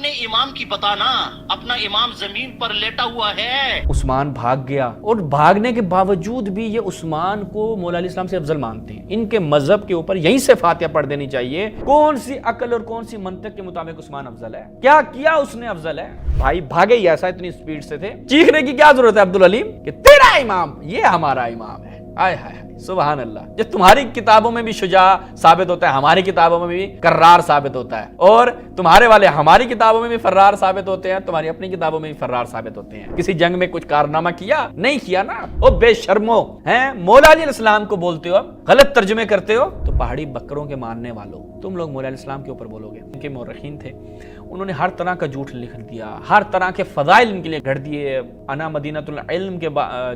اپنے امام کی بتانا، اپنا امام زمین پر لیٹا ہوا ہے۔ عثمان بھاگ گیا، اور بھاگنے کے باوجود بھی یہ عثمان کو مولا علیہ السلام سے افضل مانتے ہیں۔ ان کے مذہب کے اوپر یہیں سے فاتحہ پڑھ دینی چاہیے۔ کون سی عقل اور کون سی منطق کے مطابق عثمان افضل ہے؟ کیا کیا اس نے افضل ہے؟ بھائی بھاگے ہی ایسا اتنی سپیڈ سے تھے، چیخنے کی کیا ضرورت ہے عبدالعلیم کہ تیرا امام یہ ہمارا امام ہے۔ آئے ہائے سبحان اللہ، جو تمہاری کتابوں میں بھی شجاع ثابت ہوتا ہے ہماری کتابوں میں بھی کرار ثابت ہوتا ہے، اور تمہارے والے ہماری کتابوں میں بھی فرار ثابت ہوتے ہیں، تمہاری اپنی کتابوں میں بھی فرار ثابت ہوتے ہیں۔ کسی جنگ میں کچھ کارنامہ کیا نہیں کیا نا؟ او بے شرمو ہیں، مولا علیہ السلام کو بولتے ہو، غلط ترجمے کرتے ہو، تو پہاڑی بکروں کے ماننے والوں تم لوگ مولا علیہ السلام کے اوپر بولو گے۔ ان کے مورخین تھے، انہوں نے ہر طرح کا جھوٹ لکھ دیا، ہر طرح کے فضائل ان کے لیے گھڑ دیے۔ انا مدینۃ العلم کے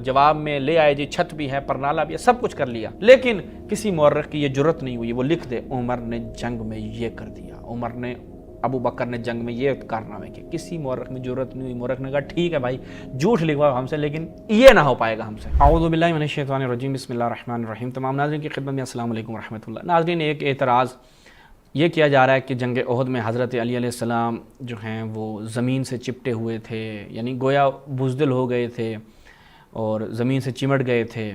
جواب میں لے آئے جی چھت بھی ہے، پرنالہ بھی ہے، سب کچھ کر لیا، لیکن کسی مورخ کی یہ جرت نہیں ہوئی وہ لکھ دے عمر نے جنگ میں یہ کر دیا، عمر نے ابو بکر نے جنگ میں یہ کارنامے کیے۔ کسی مورخ میں جرت نہیں ہوئی، مورخ نے کہا ٹھیک ہے بھائی جھوٹ لکھواؤ ہم سے، لیکن یہ نہ ہو پائے گا ہم سے۔ اعوذ باللہ من الشیطان الرجیم، بسم اللہ الرحمن الرحیم۔ تمام ناظرین کی خدمت میں السلام علیکم ورحمۃ اللہ۔ ناظرین، ایک اعتراض یہ کیا جا رہا ہے کہ جنگ احد میں حضرت علی علیہ السلام جو ہیں وہ زمین سے چپٹے ہوئے تھے، یعنی گویا بزدل ہو گئے تھے اور زمین سے چمٹ گئے تھے۔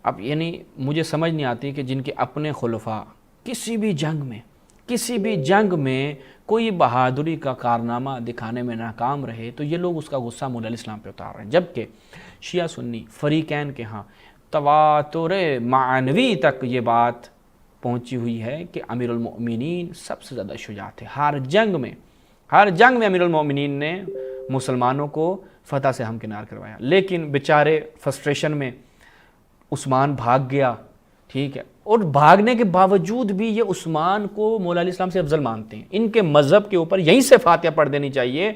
اب یعنی مجھے سمجھ نہیں آتی کہ جن کے اپنے خلفاء کسی بھی جنگ میں کوئی بہادری کا کارنامہ دکھانے میں ناکام رہے تو یہ لوگ اس کا غصہ مولا علیہ السلام پہ اتار رہے ہیں، جبکہ شیعہ سنی فریقین کے ہاں تواتر معنوی تک یہ بات پہنچی ہوئی ہے کہ امیر المؤمنین سب سے زیادہ شجاع تھے۔ ہر جنگ میں امیر المؤمنین نے مسلمانوں کو فتح سے ہمکنار کروایا، لیکن بیچارے فرسٹریشن میں عثمان بھاگ گیا، ٹھیک ہے، اور بھاگنے کے باوجود بھی یہ عثمان کو مولا علیہ السلام سے افضل مانتے ہیں۔ ان کے مذہب کے اوپر یہیں سے فاتحہ پڑھ دینی چاہیے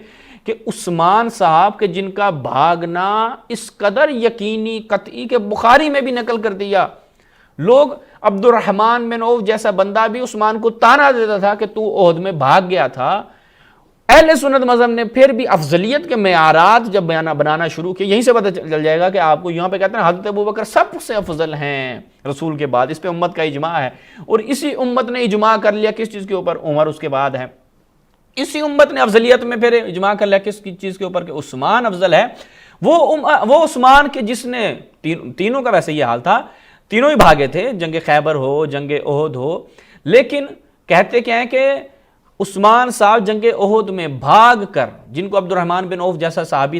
کہ عثمان صاحب کے جن کا بھاگنا اس قدر یقینی قطعی کہ بخاری میں بھی نقل کر دیا، لوگ عبد الرحمن بن عوف جیسا بندہ بھی عثمان کو تانا دیتا تھا کہ تو احد میں بھاگ گیا تھا۔ اہل سنت مذہب نے پھر بھی افضلیت کے معیارات جب بنانا شروع کیے، یہیں سے پتہ چل جائے گا کہ آپ کو یہاں پہ کہتے ہیں حضرت ابوبکر سب سے افضل ہیں رسول کے بعد، اس پہ امت کا اجماع ہے، اور اسی امت نے اجماع کر لیا کس چیز کے اوپر؟ عمر اس کے بعد ہے۔ اسی امت نے افضلیت میں پھر اجماع کر لیا کس چیز کے اوپر؟ کہ عثمان افضل ہے۔ وہ عثمان کے جس نے تینوں کا ویسے یہ حال تھا، تینوں ہی بھاگے تھے، جنگ خیبر ہو، جنگ احد ہو، لیکن کہتے کیا ہیں کہ عثمان صاحب جنگ احد میں بھاگ کر، جن کو عبد الرحمن بن عوف جیسا صحابی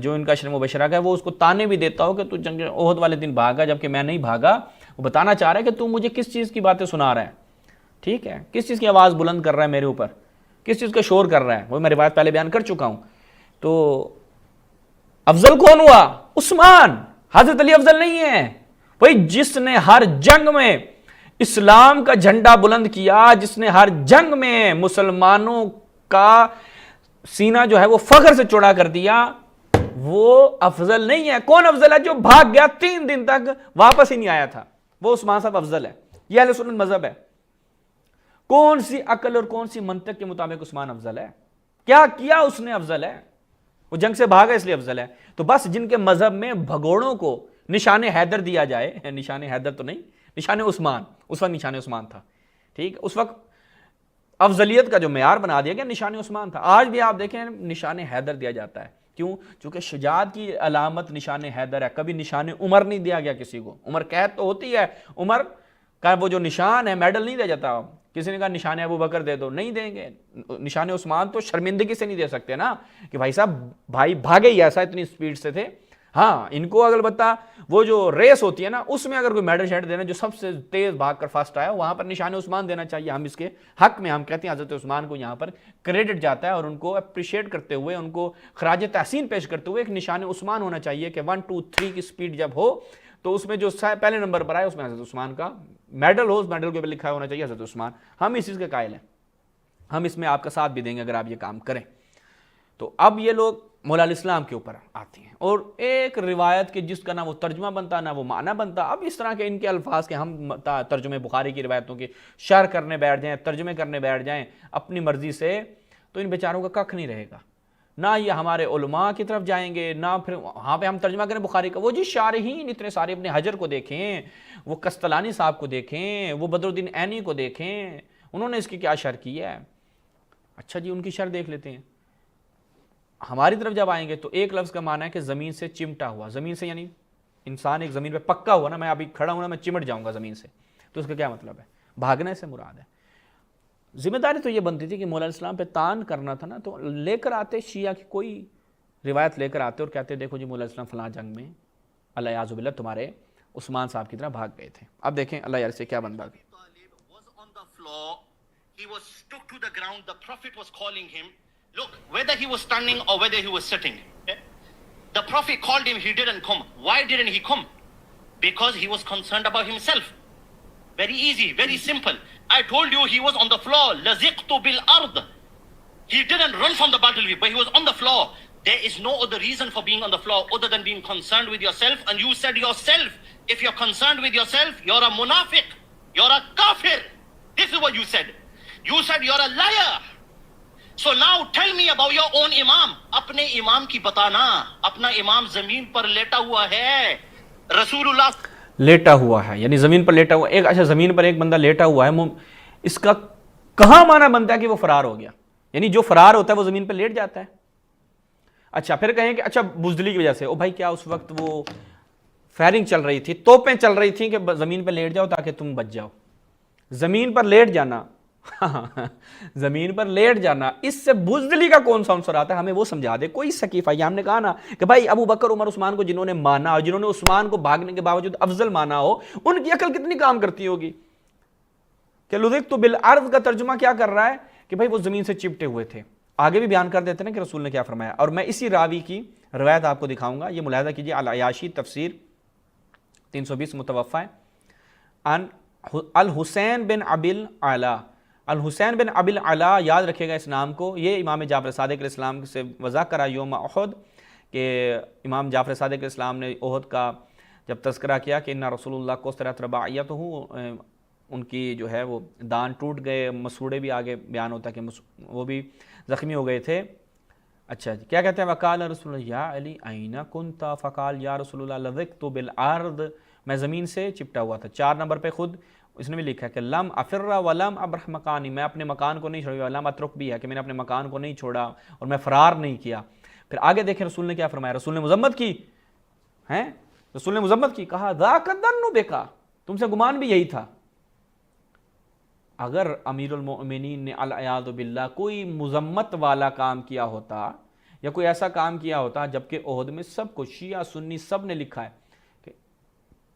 جو ان کا عشر مبشرہ کا ہے وہ اس کو تانے بھی دیتا ہو کہ تو جنگ احد والے دن بھاگا جبکہ میں نہیں بھاگا، وہ بتانا چاہ رہا ہے کہ تو مجھے کس چیز کی باتیں سنا رہا ہے، ٹھیک ہے، کس چیز کی آواز بلند کر رہا ہے میرے اوپر، کس چیز کا شور کر رہا ہے، وہ میں روایت پہلے بیان کر چکا ہوں۔ تو افضل کون ہوا؟ عثمان، حضرت علی افضل نہیں ہے۔ بھئی جس نے ہر جنگ میں اسلام کا جھنڈا بلند کیا، جس نے ہر جنگ میں مسلمانوں کا سینہ جو ہے وہ فخر سے چوڑا کر دیا، وہ افضل نہیں ہے۔ کون افضل ہے؟ جو بھاگ گیا 3 دن تک واپس ہی نہیں آیا تھا، وہ عثمان صاحب افضل ہے۔ یہ اہل سنت مذہب ہے۔ کون سی عقل اور کون سی منطق کے مطابق عثمان افضل ہے؟ کیا کیا اس نے افضل ہے؟ وہ جنگ سے بھاگا اس لیے افضل ہے۔ تو بس جن کے مذہب میں بھگوڑوں کو نشان حیدر دیا جائے، نشان حیدر تو نہیں، نشان عثمان، اس وقت نشان عثمان تھا، ٹھیک، اس وقت افضلیت کا جو معیار بنا دیا گیا نشان عثمان تھا۔ آج بھی آپ دیکھیں نشان حیدر دیا جاتا ہے، کیوں؟ چونکہ شجاعت کی علامت نشان حیدر ہے، کبھی نشان عمر نہیں دیا گیا کسی کو۔ عمر قید تو ہوتی ہے، عمر کا وہ جو نشان ہے میڈل نہیں دیا جاتا۔ کسی نے کہا نشان ابو بکر دے دو، نہیں دیں گے۔ نشان عثمان تو شرمندگی سے نہیں دے سکتے نا کہ بھائی صاحب بھائی بھاگے ہی ایسا اتنی سپیڈ سے تھے۔ ہاں ان کو اگر بتا وہ جو ریس ہوتی ہے نا اس میں اگر کوئی میڈل شیڈ دینا جو سب سے تیز بھاگ کر فرسٹ آیا وہاں پر نشان عثمان دینا چاہیے۔ ہم اس کے حق میں ہم کہتے ہیں حضرت عثمان کو یہاں پر کریڈٹ جاتا ہے، اور ان کو اپریشیٹ کرتے ہوئے، ان کو خراج تحسین پیش کرتے ہوئے ایک نشان عثمان ہونا چاہیے کہ 1 2 3 کی سپیڈ جب ہو تو اس میں جو پہلے نمبر پر آئے اس میں حضرت عثمان کا میڈل ہو، اس میڈل کے اوپر لکھا ہونا چاہیے حضرت عثمان۔ ہم اس چیز کے قائل ہیں، ہم اس میں آپ کا ساتھ بھی دیں گے اگر آپ یہ کام کریں۔ تو اب یہ لوگ مولا علیہ السلام کے اوپر آتے ہیں، اور ایک روایت کے جس کا نہ وہ ترجمہ بنتا نہ وہ معنی بنتا۔ اب اس طرح کے ان کے الفاظ کے ہم ترجمے بخاری کی روایتوں کے شرح کرنے بیٹھ جائیں، ترجمے کرنے بیٹھ جائیں اپنی مرضی سے، تو ان بیچاروں کا ککھ نہیں رہے گا۔ نہ یہ ہمارے علماء کی طرف جائیں گے، نہ پھر وہاں پہ ہم ترجمہ کریں بخاری کا۔ وہ جی شارحین اتنے سارے، ابن حجر کو دیکھیں، وہ قسطلانی صاحب کو دیکھیں، وہ بدر الدین عینی کو دیکھیں، انہوں نے اس کی کیا شرح کی ہے۔ اچھا جی، ان کی شرح دیکھ لیتے ہیں. ہماری طرف جب آئیں گے تو ایک لفظ کا معنی ہے کہ زمین سے چمٹا ہوا. زمین سے یعنی انسان ایک زمین پہ پکا ہوا نا، میں ابھی کھڑا ہوں نا، میں چمٹ جاؤں گا زمین سے، تو اس کا کیا مطلب ہے؟ بھاگنے سے مراد ہے. ذمہ داری تو یہ بنتی تھی کہ مولا علیہ السلام پہ تان کرنا تھا نا، تو لے کر آتے شیعہ کی کوئی روایت لے کر آتے اور کہتے دیکھو جی مولا علیہ السلام فلاں جنگ میں الیاذ باللہ تمہارے عثمان صاحب کی طرح بھاگ گئے تھے. اب دیکھیں اللہ یار سے کیا بندہ. was on the floor. He was stuck to the ground. The Prophet was calling him. Look, whether he was standing or whether he was sitting. Okay? The Prophet called him. He didn't come. Why didn't he come? Because he was concerned about himself. Very easy, very simple. I told you he was on the floor. Laziqtu bil ard. He didn't run from the battlefield, but he was on the floor. There is no other reason for being on the floor other than being concerned with yourself. And you said yourself, if you're concerned with yourself, you're a munafiq. You're a kafir. This is what you said. You said you're a liar. So now tell me about your own imam. اپنے امام کی بتانا. اپنا امام زمین پر لیٹا ہوا ہے. رسول اللہ لیٹا ہوا ہے یعنی زمین پر لیٹا ہوا ایک. اچھا زمین پر ایک بندہ لیٹا ہوا ہے، اس کا کہاں معنی بنتا ہے کہ وہ فرار ہو گیا؟ یعنی جو فرار ہوتا ہے وہ زمین پر لیٹ جاتا ہے. اچھا پھر کہیں کہ اچھا بزدلی کی وجہ سے، او بھائی کیا اس وقت وہ فائرنگ چل رہی تھی، توپیں چل رہی تھیں کہ زمین پر لیٹ جاؤ تاکہ تم بچ جاؤ؟ زمین پر لیٹ جانا زمین پر لیٹ جانا، اس سے بزدلی کا کون سا عنصر آتا ہے؟ ہمیں وہ سمجھا دے کوئی سقیفہ. یہ ہم نے کہا نا کہ بھائی ابو بکر عمر عثمان کو جنہوں نے مانا اور جنہوں نے عثمان کو بھاگنے کے باوجود افضل مانا ہو، ان کی عقل کتنی کام کرتی ہوگی کہ لذقت بالارض کا ترجمہ کیا کر رہا ہے کہ بھائی وہ زمین سے چپٹے ہوئے تھے. آگے بھی بیان کر دیتے ہیں کہ رسول نے کیا فرمایا. اور میں اسی راوی کی روایت آپ کو دکھاؤں گا. یہ ملاحظہ کیجیے، العیاشی تفسیر 320 متوفہ ہے. ان الحسین بن ابی العلا. الحسین بن ابی العلا، یاد رکھیے گا اس نام کو. یہ امام جعفر صادق علیہ السلام سے وضع کرا یوم احد کہ امام جعفر صادق علیہ السلام نے احد کا جب تذکرہ کیا کہ ان رسول اللہ کو سرت رباعیتہ، ان کی جو ہے وہ دان ٹوٹ گئے، مسوڑے بھی آگے بیان ہوتا ہے کہ وہ بھی زخمی ہو گئے تھے. اچھا جی کیا کہتے ہیں؟ وقال رسول اللہ یا علی این کنت، فقال یا رسول اللہ لذقت بالارض، میں زمین سے چپٹا ہوا تھا. 4 نمبر پہ خود اس نے بھی لکھا ہے کہ لم افر ولم ابرح مکانی، میں اپنے مکان کو نہیں چھوڑا. لم اترک بھی ہے کہ میں نے اپنے مکان کو نہیں چھوڑا اور میں فرار نہیں کیا. پھر آگے دیکھیں رسول نے کیا فرمایا. رسول نے مذمت کی ہیں، رسول نے مذمت کی، کہا ذاک الظن بک، تم سے گمان بھی یہی تھا. اگر امیر المؤمنین نے العیاذ باللہ کوئی مذمت والا کام کیا ہوتا یا کوئی ایسا کام کیا ہوتا، جبکہ احد میں سب کو شیعہ سنی سب نے لکھا ہے کہ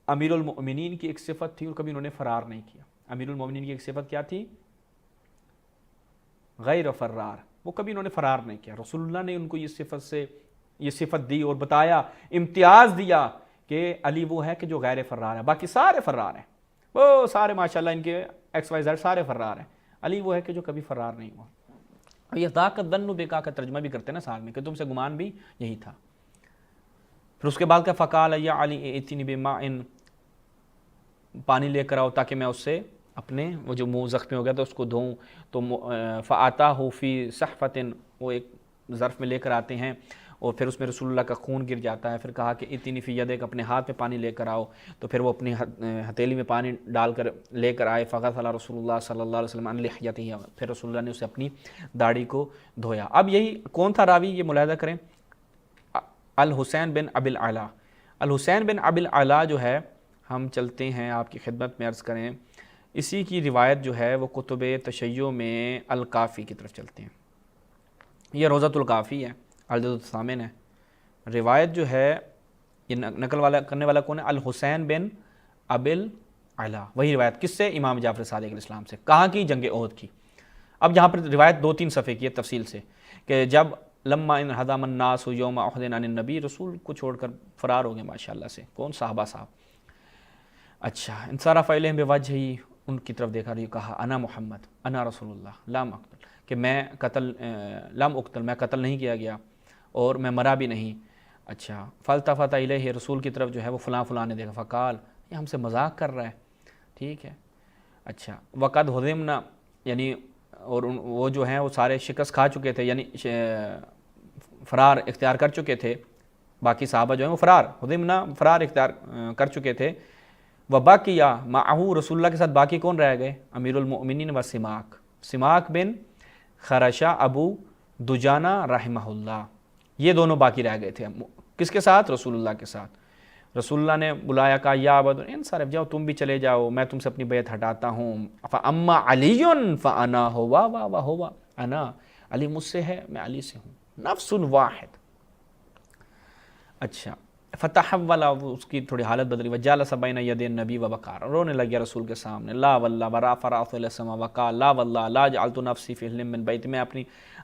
امیر المؤمنین کی ایک صفت تھی اور کبھی انہوں نے فرار نہیں کیا. امیر المؤمنین کی ایک صفت کیا تھی؟ غیر فرار، وہ کبھی انہوں نے فرار نہیں کیا. رسول اللہ نے ان کو یہ صفت دی اور بتایا، امتیاز دیا کہ علی وہ ہے کہ جو غیر فرار ہے، باقی سارے فرار ہیں، وہ سارے ماشاءاللہ ان کے ایکس وائی زیڈ سارے فرار ہیں. علی وہ ہے کہ جو کبھی فرار نہیں ہوا. یہ ذاک الظن بک کا ترجمہ بھی کرتے ہیں نا ساتھ میں کہ تم سے گمان بھی یہی تھا. پھر اس کے بعد کا فقال یا علی ائتنی بماء، پانی لے کر آؤ تاکہ میں اس سے اپنے وہ جو منہ زخمی ہو گیا تھا اس کو دھوؤں. تو فآتاہ فی صحفۃ، وہ ایک ظرف میں لے کر آتے ہیں اور پھر اس میں رسول اللہ کا خون گر جاتا ہے. پھر کہا کہ اتنی فی یدک، اپنے ہاتھ میں پانی لے کر آؤ. تو پھر وہ اپنی ہتھیلی میں پانی ڈال کر لے کر آئے. فغسل رسول اللہ صلی اللہ علیہ وسلم عن لحیتہ، پھر رسول اللہ نے اسے اپنی داڑھی کو دھویا. اب یہی کون تھا راوی، یہ ملاحظہ کریں، الحسین بن ابی العلا. الحسین بن ابی العلا جو ہے، ہم چلتے ہیں آپ کی خدمت میں عرض کریں، اسی کی روایت جو ہے وہ کتب تشیع میں الکافی کی طرف چلتے ہیں. یہ روضۃ الکافی ہے، عدد الثامن ہے. روایت جو ہے یہ نقل والا کرنے والا کون ہے؟ الحسین بن ابی العلا. وہی روایت کس سے؟ امام جعفر صادق علیہ السلام سے. کہاں کی؟ جنگ احد کی. اب یہاں پر روایت 2-3 صفحے کی ہے تفصیل سے کہ جب لما انہدم الناس یوم احد عن النبی، رسول کو چھوڑ کر فرار ہو گئے ماشاءاللہ سے. کون؟ صحابہ صاحب. اچھا انصرف الیہم بوجہہ، ان کی طرف دیکھا، یہ کہا انا محمد انا رسول اللہ لم اقتل، کہ میں لم اقتل، میں قتل نہیں کیا گیا اور میں مرا بھی نہیں. اچھا فالتفت الیہ، رسول کی طرف جو ہے وہ فلاں فلاں نے دیکھا. فقال، یہ ہم سے مذاق کر رہا ہے، ٹھیک ہے. اچھا وقد ہزمنا، یعنی اور وہ جو ہیں وہ سارے شکست کھا چکے تھے، یعنی فرار اختیار کر چکے تھے. باقی صحابہ جو ہیں وہ فرار اختیار کر چکے تھے. وباقیہ معہ، رسول اللہ کے ساتھ باقی کون رہ گئے؟ امیر المؤمنین و سماک بن خرشا ابو دجانہ رحمہ اللہ، یہ دونوں باقی رہ گئے تھے. کس کے ساتھ؟ رسول اللہ کے ساتھ. رسول اللہ نے بلایا، کہا یا ابا انصرف، جاؤ تم بھی چلے جاؤ، میں تم سے اپنی بیعت ہٹاتا ہوں. فاما علی فانا ہوا و ہوا، انا علی مجھ سے ہے، میں علی سے ہوں، نفس واحد. اچھا، فتحول، اس کی تھوڑی حالت بدلی، وجالس بین یدی النبی وبکار، رونے لگ گیا رسول کے سامنے. لا واللہ ورفع راسه الى السماء وقال لا واللہ لا جعلت نفسی فی حل من بیت، میں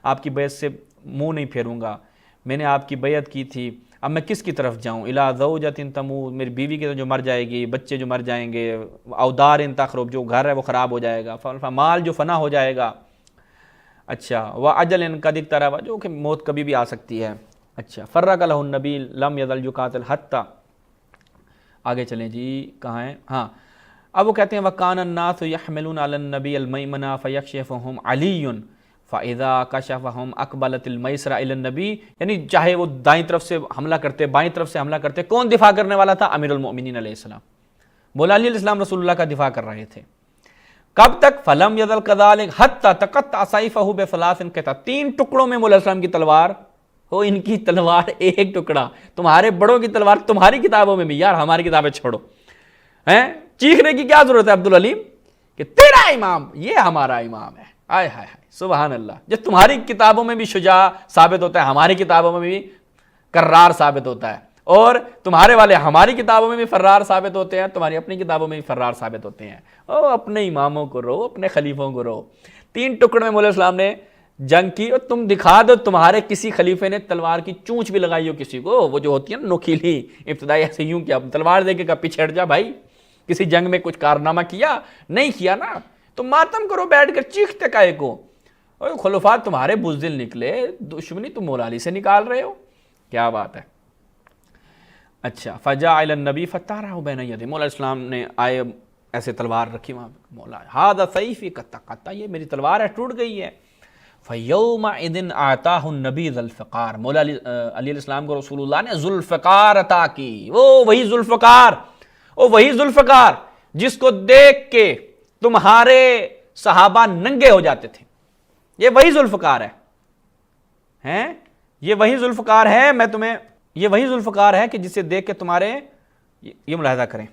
آپ کی بیعت سے منہ نہیں پھیروں گا، میں نے آپ کی بیعت کی تھی، اب میں کس کی طرف جاؤں؟ الی زوجۃ تموت، میری بیوی کی طرف جو مر جائے گی، بچے جو مر جائیں گے، او دار تخرب، جو گھر ہے وہ خراب ہو جائے گا، مال جو فنا ہو جائے گا. اچھا، واجل قد اقترب، جو کہ موت کبھی بھی آ سکتی ہے. اچھا، فرق لہ النبی لم یزل یقاتل حتی، آگے چلیں جی، کہاں ہیں؟ ہاں، اب وہ کہتے ہیں وکان الناس یحملون علی النبی المیمنہ فیکشفہم علی فاذا کشفہم اقبلت المیسرہ الی النبی، یعنی چاہے وہ دائیں طرف سے حملہ کرتے، بائیں طرف سے حملہ کرتے، کون دفاع کرنے والا تھا؟ امیر المؤمنین علیہ السلام. مولا علی علیہ السلام رسول اللہ کا دفاع کر رہے تھے. کب تک؟ فلم یزل کذالک حتی تقطع سیفہ بثلاث قطع، 3 ٹکڑوں میں مولا علیہ السلام کی تلوار ہو. ان کی تلوار ایک ٹکڑا، تمہارے بڑوں کی تلوار تمہاری کتابوں میں بھی، یار ہماری کتابیں چھوڑو، ہیں چیخنے کی کیا ضرورت ہے عبدالعلیم کہ تیرا امام یہ ہمارا امام ہے. آئے ہائے ہائے سبحان اللہ، جب تمہاری کتابوں میں بھی شجاع ثابت ہوتا ہے، ہماری کتابوں میں بھی کرار ثابت ہوتا ہے، اور تمہارے والے ہماری کتابوں میں بھی فرار ثابت ہوتے ہیں، تمہاری اپنی کتابوں میں بھی فرار ثابت ہوتے ہیں. او اپنے اماموں کو رو، اپنے خلیفوں کو رو. 3 ٹکڑوں میں مولا اسلام نے جنگ کی، اور تم دکھا دو تمہارے کسی خلیفے نے تلوار کی چونچ بھی لگائی ہو کسی کو، وہ جو ہوتی ہے نا نوکیلی ابتدائی، ایسے یوں کیا تلوار دے کے پیچھے ہٹ جا بھائی، کسی جنگ میں کچھ کارنامہ کیا نہیں کیا نا، تو ماتم کرو بیٹھ کر، چیختے کائے کو. اور خلفاء تمہارے بزدل نکلے، دشمنی تم مولا علی سے نکال رہے ہو، کیا بات ہے. اچھا، فجاء الی النبی فتارہ بین یدی، مولا اسلام نے آئے ایسے تلوار رکھی وہاں، مولا ھذا سیفی قد تقطع، یہ میری تلوار ہے ٹوٹ گئی ہے. فیومئذ اعطاہ النبی ذوالفقار، مولا علی علیہ السلام کو رسول اللہ نے ذوالفقار عطا کی. وہ وہی ذوالفقار جس کو دیکھ کے تمہارے صحابہ ننگے ہو جاتے تھے، یہ وہی ذوالفقار ہے، یہ وہی ذوالفقار ہے. میں تمہیں یہ وہی ذوالفقار ہے کہ جسے دیکھ کے تمہارے، یہ ملاحظہ کریں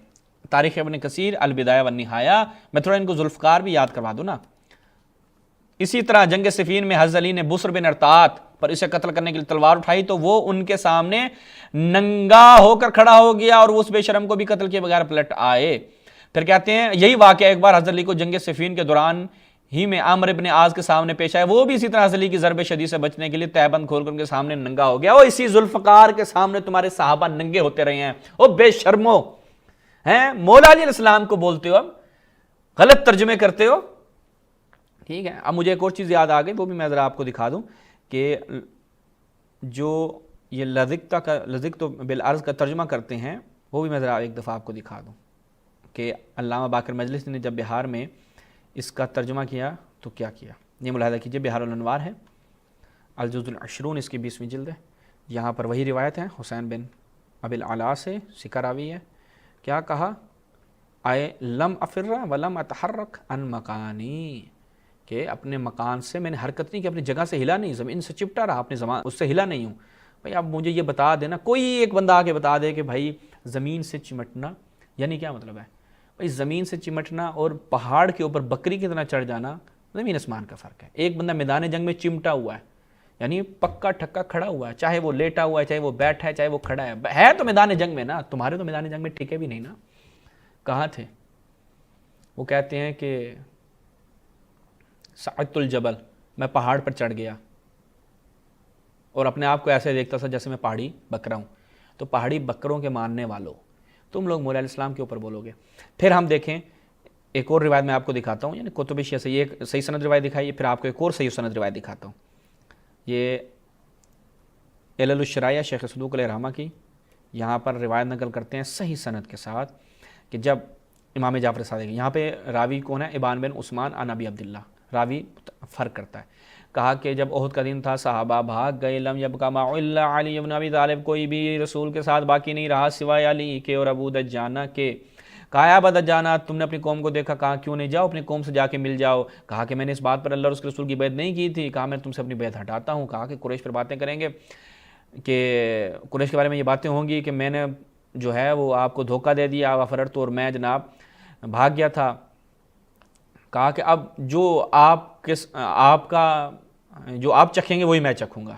تاریخ ابن کثیر البدایہ والنہایہ میں تھوڑا ان کو ذوالفقار بھی یاد کروا دوں نا. اسی طرح جنگ صفین میں حضرت علی نے بسر بن ارطاط پر اسے قتل کرنے کے لیے تلوار اٹھائی، تو وہ ان کے سامنے ننگا ہو کر کھڑا ہو گیا، اور اس بے شرم کو بھی قتل کیے بغیر پلٹ آئے. پھر کہتے ہیں یہی واقعہ ایک بار حضرت علی کو جنگ صفین کے دوران ہی میں عامر ابن عاص کے سامنے پیش آئے، وہ بھی اسی طرح حضرت علی کی ضرب شدید سے بچنے کے لیے تہبند کھول کر ان کے سامنے ننگا ہو گیا. وہ اسی ذوالفقار کے سامنے تمہارے صحابہ ننگے ہوتے رہے ہیں. وہ بے شرمو ہیں، مولا علی علیہ السلام کو بولتے ہو، اب غلط ترجمے کرتے ہو. ٹھیک ہے، اب مجھے ایک اور چیز یاد آ گئی، وہ بھی میں ذرا آپ کو دکھا دوں کہ جو یہ لذقت بالارض کا ترجمہ کرتے ہیں، وہ بھی میں ذرا ایک دفعہ آپ کو دکھا دوں کہ علامہ باقر مجلس نے جب بہار میں اس کا ترجمہ کیا تو کیا کیا. یہ ملاحظہ کیجئے، بہار الانوار ہے، الجزء العشرون اس کی 20ویں جلد ہے. یہاں پر وہی روایت ہے حسین بن ابی العلا سے، سکہ راوی ہے. کیا کہا؟ آئے لم افر ولم اتحرک عن مکانی، کہ اپنے مکان سے میں نے حرکت نہیں کی، اپنی جگہ سے ہلا نہیں، زمین سے چپٹا رہا، اپنے زمان اس سے ہلا نہیں ہوں. بھائی اب مجھے یہ بتا دینا، کوئی ایک بندہ آ کے بتا دے کہ بھائی زمین سے چمٹنا یعنی کیا مطلب ہے. بھائی زمین سے چمٹنا اور پہاڑ کے اوپر بکری کی طرح چڑھ جانا زمین آسمان کا فرق ہے. ایک بندہ میدان جنگ میں چمٹا ہوا ہے، یعنی پکا ٹھکا کھڑا ہوا ہے، چاہے وہ لیٹا ہوا ہے، چاہے وہ بیٹھا ہے، چاہے وہ کھڑا ہے تو میدان جنگ میں نا. تمہارے تو میدان جنگ میں ٹکے بھی نہیں نا، کہاں تھے؟ وہ کہتے ہیں کہ صعدت الجبل، میں پہاڑ پر چڑھ گیا اور اپنے آپ کو ایسے دیکھتا تھا جیسے میں پہاڑی بکرا ہوں. تو پہاڑی بکروں کے ماننے والوں تم لوگ مولا علیہ السلام کے اوپر بولو گے. پھر ہم دیکھیں ایک اور روایت میں آپ کو دکھاتا ہوں، یعنی کتب شیعہ سے یہ ایک صحیح سند روایت دکھائی، پھر آپ کو ایک اور صحیح سند روایت دکھاتا ہوں. یہ علل الشرائع شیخ صدوق علیہ رحمہ کی، یہاں پر روایت نقل کرتے ہیں صحیح سند کے ساتھ کہ جب امام جعفر صادق، یہاں پہ راوی کون ہے؟ ابان بن عثمان عن ابی عبداللہ، راوی فرق کرتا ہے. کہا کہ جب احد کا دن تھا صحابہ بھاگ گئے، لم یبقى معه الا علی بن ابی طالب، کوئی بھی رسول کے ساتھ باقی نہیں رہا سوائے علی کے اور ابو دجانہ کے. کہا یا ابا دجانہ تم نے اپنی قوم کو دیکھا، کہا کیوں نہیں، جاؤ اپنی قوم سے جا کے مل جاؤ. کہا کہ میں نے اس بات پر اللہ اور اس کے رسول کی بیعت نہیں کی تھی. کہا میں تم سے اپنی بیعت ہٹاتا ہوں. کہا کہ قریش پر باتیں کریں گے، کہ قریش کے بارے میں یہ باتیں ہوں گی کہ میں نے جو ہے وہ آپ کو دھوکہ دے دیا، وفررت، اور میں جناب بھاگ گیا تھا. کہا کہ اب جو آپ چکھیں گے وہی میں چکھوں گا.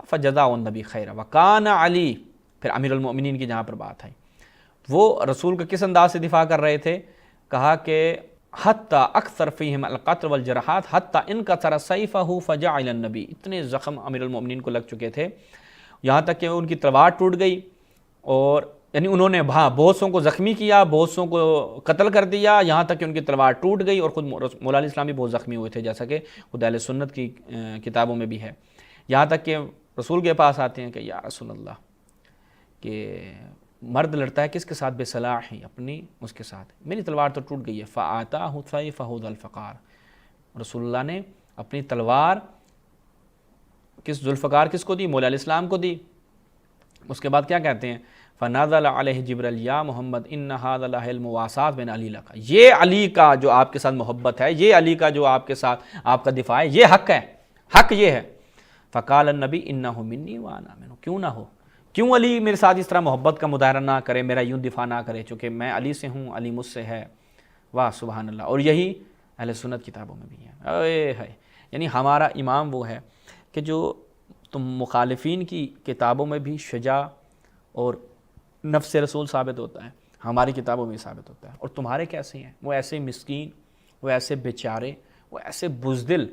فجزاء النبی خیر وکان علی، پھر امیر المؤمنین کی جہاں پر بات ہے، وہ رسول کا کس انداز سے دفاع کر رہے تھے. کہا کہ حتی اکثر فیہم القتل والجرحات حتی انکسر سیفہ فجعل النبی، اتنے زخم امیر المؤمنین کو لگ چکے تھے یہاں تک کہ ان کی تلوار ٹوٹ گئی، اور یعنی انہوں نے بہت سوں کو زخمی کیا، بہت سوں کو قتل کر دیا، یہاں تک کہ ان کی تلوار ٹوٹ گئی. اور خود مولا علیہ السلام بھی بہت زخمی ہوئے تھے، جیسا کہ خود اہل سنت کی کتابوں میں بھی ہے. یہاں تک کہ رسول کے پاس آتے ہیں کہ یا رسول اللہ، کہ مرد لڑتا ہے کس کے ساتھ؟ بے صلاح ہی، اپنی اس کے ساتھ. میری تلوار تو ٹوٹ گئی ہے. فآتاہ سیفہ ذو الفقار، رسول اللہ نے اپنی تلوار ذوالفقار کس کو دی؟ مولا علیہ السلام کو دی. اس کے بعد کیا کہتے ہیں؟ فنازل علیہ جبرائیل یا محمد ان ھذا لحلم واسات بین علی لک، یہ علی کا جو آپ کے ساتھ محبت ہے، یہ علی کا جو آپ کے ساتھ آپ کا دفاع ہے، یہ حق ہے، حق یہ ہے. فقال النبی انہ منی وانا منہ، کیوں نہ ہو، کیوں علی میرے ساتھ اس طرح محبت کا مظاہرہ نہ کرے، میرا یوں دفاع نہ کرے، چونکہ میں علی سے ہوں، علی مجھ سے ہے. واہ سبحان اللہ. اور یہی اہل سنت کتابوں میں بھی ہے. یعنی ہمارا امام وہ ہے کہ جو تم مخالفین کی کتابوں میں بھی شجاع اور نفس رسول ثابت ہوتا ہے، ہماری کتابوں میں ثابت ہوتا ہے. اور تمہارے کیسے ہیں؟ وہ ایسے مسکین، وہ ایسے بیچارے، وہ ایسے بزدل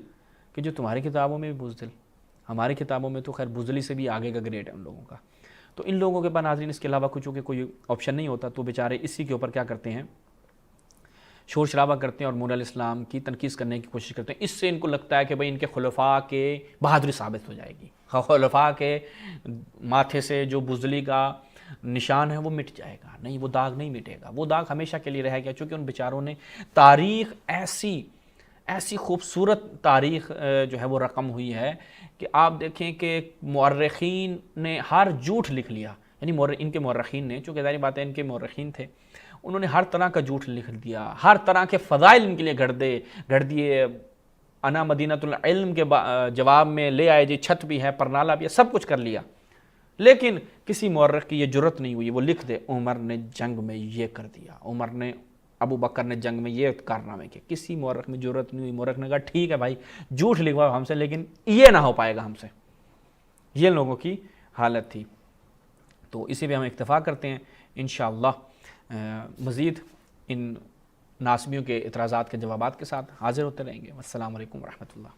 کہ جو تمہاری کتابوں میں بھی بزدل، ہماری کتابوں میں تو خیر بزدلی سے بھی آگے کا گریڈ ہے ان لوگوں کا. تو ان لوگوں کے پاس ناظرین اس کے علاوہ کچھ کوئی آپشن نہیں ہوتا، تو بیچارے اسی کے اوپر کیا کرتے ہیں؟ شور شرابہ کرتے ہیں اور مولا علیہ السلام کی تنقید کرنے کی کوشش کرتے ہیں. اس سے ان کو لگتا ہے کہ بھئی ان کے خلفاء کے بہادری ثابت ہو جائے گی، خلفاء کے ماتھے سے جو بزدلی کا نشان ہے وہ مٹ جائے گا. نہیں، وہ داغ نہیں مٹے گا، وہ داغ ہمیشہ کے لیے رہے گا، چونکہ ان بیچاروں نے تاریخ ایسی خوبصورت تاریخ جو ہے وہ رقم ہوئی ہے کہ آپ دیکھیں کہ مورخین نے ہر جھوٹ لکھ لیا. یعنی ان کے مورخین نے، چونکہ ظاہر بات ہے ان کے مورخین تھے، انہوں نے ہر طرح کا جھوٹ لکھ دیا، ہر طرح کے فضائل ان کے لیے گھڑ دیے. انا مدینۃ العلم کے جواب میں لے آئے جی چھت بھی ہے، پرنالہ بھی ہے، سب کچھ کر لیا. لیکن کسی مورخ کی یہ جرت نہیں ہوئی وہ لکھ دے عمر نے جنگ میں یہ کر دیا، عمر نے، ابو بکر نے جنگ میں یہ کارنامے کیے. کسی مورخ میں جرت نہیں ہوئی. مورخ نے کہا ٹھیک ہے بھائی جھوٹ لکھواؤ ہم سے، لیکن یہ نہ ہو پائے گا ہم سے. یہ لوگوں کی حالت تھی. تو اسی پہ ہم اکتفا کرتے ہیں. انشاءاللہ مزید ان ناسمیوں کے اعتراضات کے جوابات کے ساتھ حاضر ہوتے رہیں گے. السلام علیکم ورحمۃ اللہ.